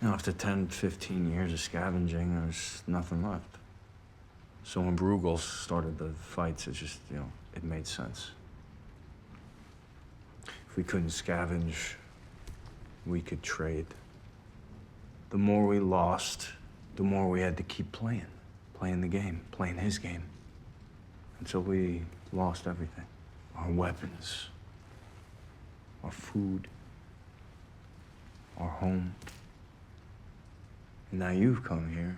You know, after 10, 15 years of scavenging, there's nothing left. So when Bruegel started the fights, it just, you know, it made sense. If we couldn't scavenge, we could trade. The more we lost, the more we had to keep playing the game, playing his game, until we lost everything. Our weapons, our food, our home. And now you've come here.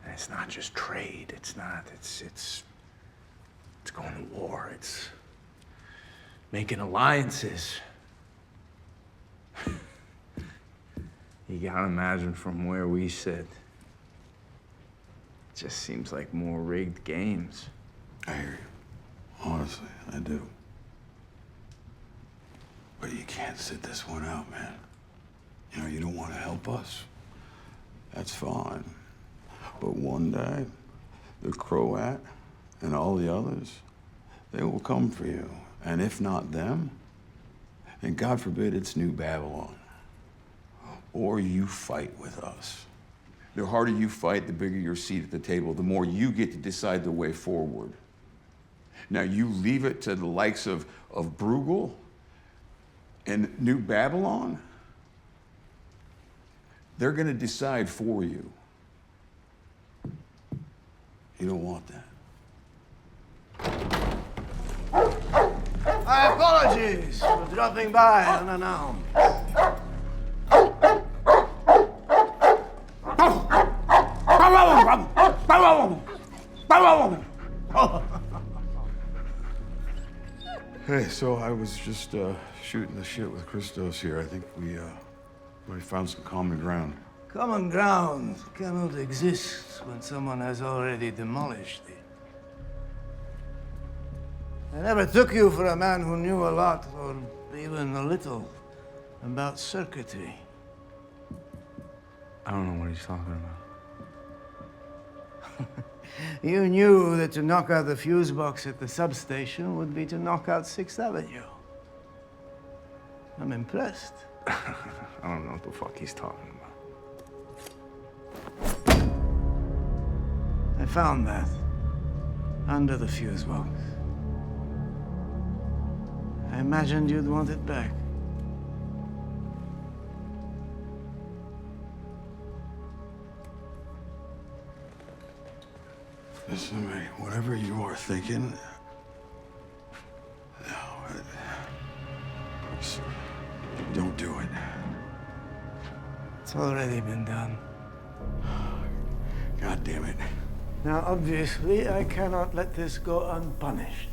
And it's not just trade, it's going to war, it's making alliances. You gotta imagine from where we sit, it just seems like more rigged games. I hear you. Honestly, I do. But you can't sit this one out, man. You know, you don't want to help us. That's fine. But one day, the Croat and all the others, they will come for you. And if not them, then God forbid it's New Babylon. Or you fight with us. The harder you fight, the bigger your seat at the table, the more you get to decide the way forward. Now, you leave it to the likes of Bruegel and New Babylon, they're gonna decide for you. You don't want that. My apologies for dropping by unannounced. Hey, so I was just shooting the shit with Christos here. I think we found some common ground. Common ground cannot exist when someone has already demolished it. I never took you for a man who knew a lot, or even a little, about circuitry. I don't know what he's talking about. You knew that to knock out the fuse box at the substation would be to knock out 6th Avenue. I'm impressed. I don't know what the fuck he's talking about. I found that under the fuse box. I imagined you'd want it back. Listen to me, whatever you are thinking, no, don't do it. It's already been done. God damn it. Now, obviously, I cannot let this go unpunished.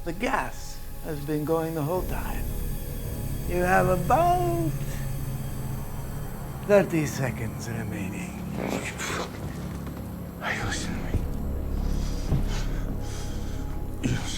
The gas has been going the whole time. You have about 30 seconds remaining. Are you listening to me? Yes.